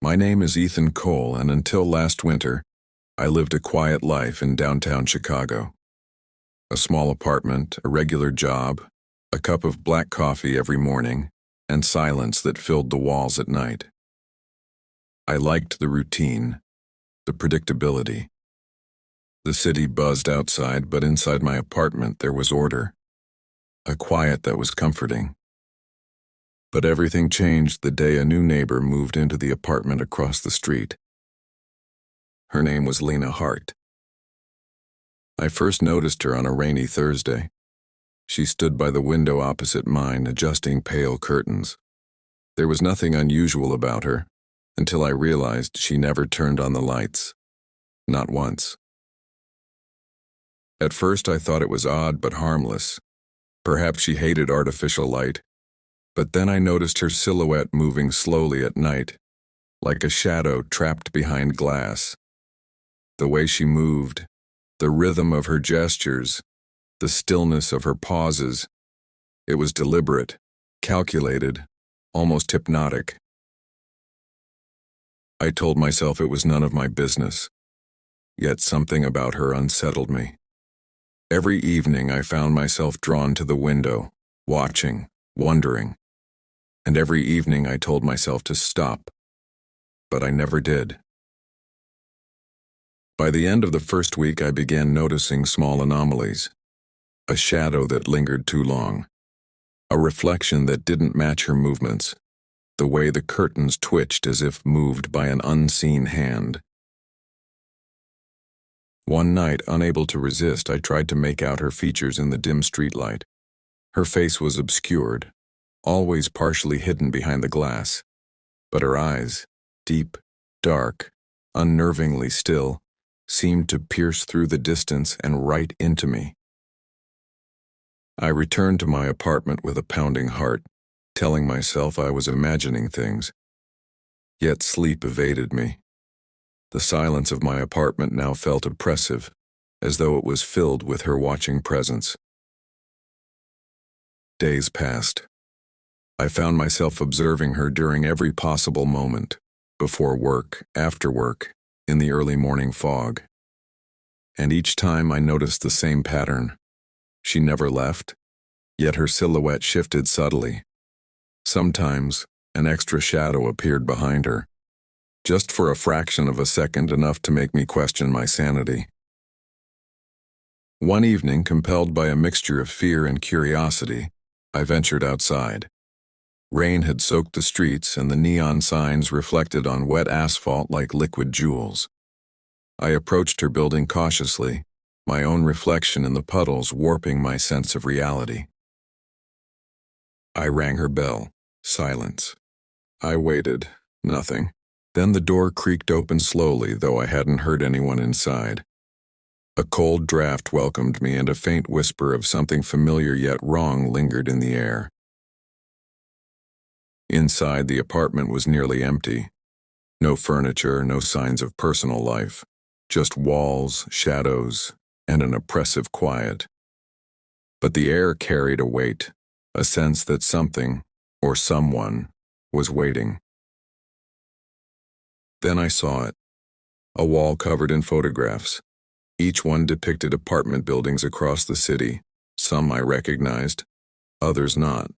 My name is Ethan Cole, and until last winter, I lived a quiet life in downtown Chicago. A small apartment, a regular job, a cup of black coffee every morning, and silence that filled the walls at night. I liked the routine, the predictability. The city buzzed outside, but inside my apartment there was order, a quiet that was comforting. But everything changed the day a new neighbor moved into the apartment across the street. Her name was Lena Hart. I first noticed her on a rainy Thursday. She stood by the window opposite mine, adjusting pale curtains. There was nothing unusual about her, until I realized she never turned on the lights. Not once. At first I thought it was odd but harmless. Perhaps she hated artificial light. But then I noticed her silhouette moving slowly at night, like a shadow trapped behind glass. The way she moved, the rhythm of her gestures, the stillness of her pauses. It was deliberate, calculated, almost hypnotic. I told myself it was none of my business, yet something about her unsettled me. Every evening I found myself drawn to the window, watching, wondering. And every evening I told myself to stop, but I never did. By the end of the first week I began noticing small anomalies. A shadow that lingered too long. A reflection that didn't match her movements. The way the curtains twitched as if moved by an unseen hand. One night, unable to resist, I tried to make out her features in the dim streetlight. Her face was obscured, always partially hidden behind the glass, but her eyes, deep, dark, unnervingly still, seemed to pierce through the distance and right into me. I returned to my apartment with a pounding heart, telling myself I was imagining things. Yet sleep evaded me. The silence of my apartment now felt oppressive, as though it was filled with her watching presence. Days passed. I found myself observing her during every possible moment, before work, after work, in the early morning fog. And each time I noticed the same pattern. She never left, yet her silhouette shifted subtly. Sometimes, an extra shadow appeared behind her, just for a fraction of a second, enough to make me question my sanity. One evening, compelled by a mixture of fear and curiosity, I ventured outside. Rain had soaked the streets, and the neon signs reflected on wet asphalt like liquid jewels. I approached her building cautiously, my own reflection in the puddles warping my sense of reality. I rang her bell. Silence. I waited. Nothing. Then the door creaked open slowly, though I hadn't heard anyone inside. A cold draft welcomed me, and a faint whisper of something familiar yet wrong lingered in the air. Inside, the apartment was nearly empty. No furniture, no signs of personal life. Just walls, shadows, and an oppressive quiet. But the air carried a weight, a sense that something, or someone, was waiting. Then I saw it. A wall covered in photographs. Each one depicted apartment buildings across the city. Some I recognized, others not.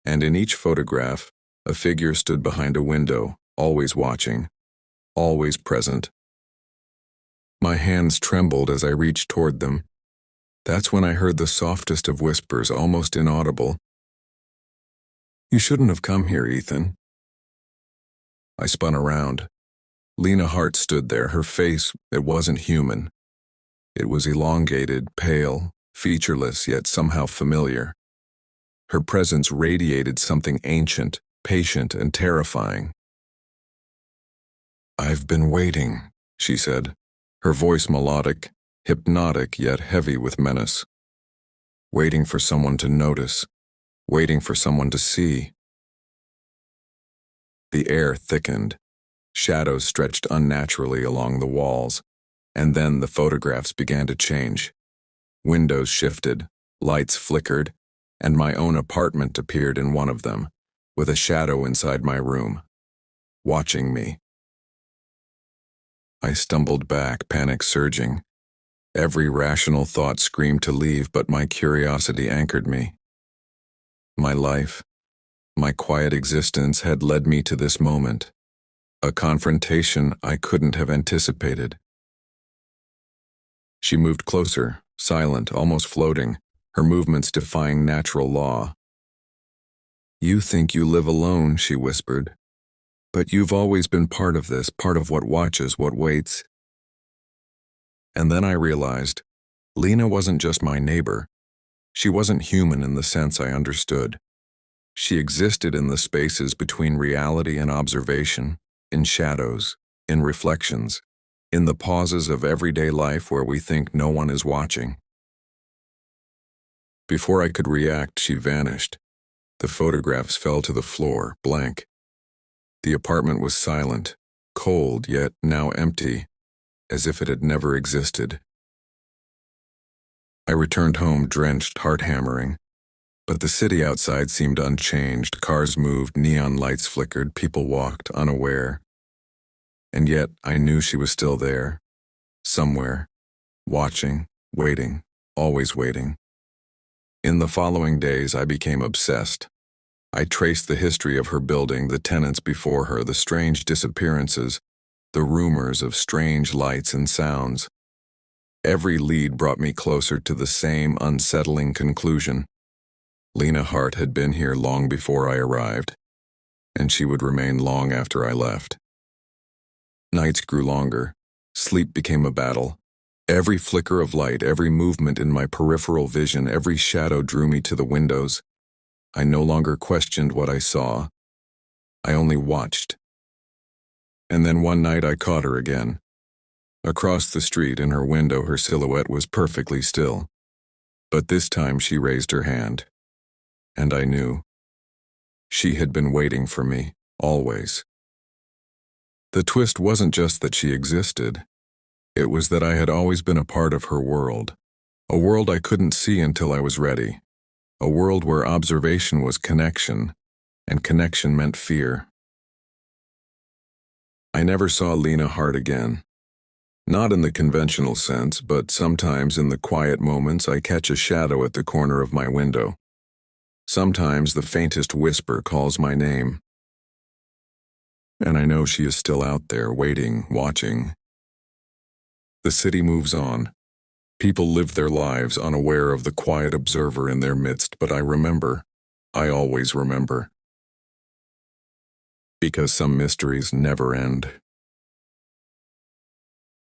And in each photograph, a figure stood behind a window, always watching, always present. My hands trembled as I reached toward them. That's when I heard the softest of whispers, almost inaudible. "You shouldn't have come here, Ethan." I spun around. Lena Hart stood there, her face, it wasn't human. It was elongated, pale, featureless, yet somehow familiar. Her presence radiated something ancient, patient, and terrifying. "I've been waiting," she said, her voice melodic, hypnotic yet heavy with menace. "Waiting for someone to notice, waiting for someone to see." The air thickened. Shadows stretched unnaturally along the walls, and then the photographs began to change. Windows shifted, lights flickered, and my own apartment appeared in one of them, with a shadow inside my room. watching me. I stumbled back, panic surging. Every rational thought screamed to leave, but my curiosity anchored me. My life, my quiet existence had led me to this moment, a confrontation I couldn't have anticipated. She moved closer, silent, almost floating, her movements defying natural law. "You think you live alone," she whispered. "But you've always been part of this, part of what watches, what waits." And then I realized, Lena wasn't just my neighbor. She wasn't human in the sense I understood. She existed in the spaces between reality and observation, in shadows, in reflections, in the pauses of everyday life where we think no one is watching. Before I could react, she vanished. The photographs fell to the floor, blank. The apartment was silent, cold, yet now empty, as if it had never existed. I returned home drenched, heart hammering. But the city outside seemed unchanged. Cars moved, neon lights flickered, people walked, unaware. And yet I knew she was still there, somewhere, watching, waiting, always waiting. In the following days, I became obsessed. I traced the history of her building, the tenants before her, the strange disappearances, the rumors of strange lights and sounds. Every lead brought me closer to the same unsettling conclusion. Lena Hart had been here long before I arrived, and she would remain long after I left. Nights grew longer. Sleep became a battle. Every flicker of light, every movement in my peripheral vision, every shadow drew me to the windows. I no longer questioned what I saw. I only watched. And then one night I caught her again. Across the street in her window, her silhouette was perfectly still. But this time she raised her hand. And I knew. She had been waiting for me, always. The twist wasn't just that she existed. It was that I had always been a part of her world. A world I couldn't see until I was ready. A world where observation was connection, and connection meant fear. I never saw Lena Hart again. Not in the conventional sense, but sometimes in the quiet moments I catch a shadow at the corner of my window. Sometimes the faintest whisper calls my name. And I know she is still out there, waiting, watching. The city moves on. People live their lives unaware of the quiet observer in their midst, but I remember. I always remember. Because some mysteries never end.